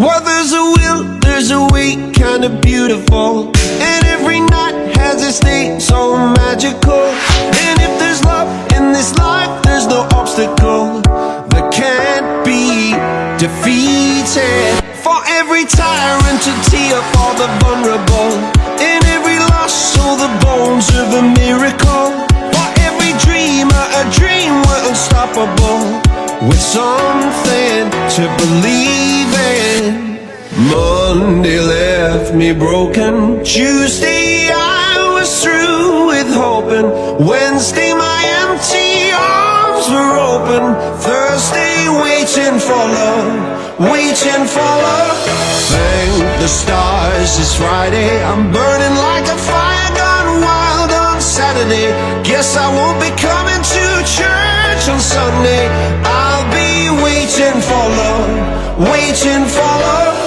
Well, there's a will, there's a way, kinda beautiful. And every night has its day, so magical. And if there's love in this life, there's no obstacle that can't be defeated. For every tyrant to tear for the vulnerable, in every loss, so the bones of a miracle. For every dreamer, a dream we're unstoppable, with something to believe in. Monday left me broken. Tuesday I was through with hoping. Wednesday my empty arms were open. Thursday waiting for love, waiting for love. Thank the stars it's Friday. I'm burning like a fire gone wild on Saturday. Guess I won't be coming to church on Sunday. I'll be waiting for love, waiting for love.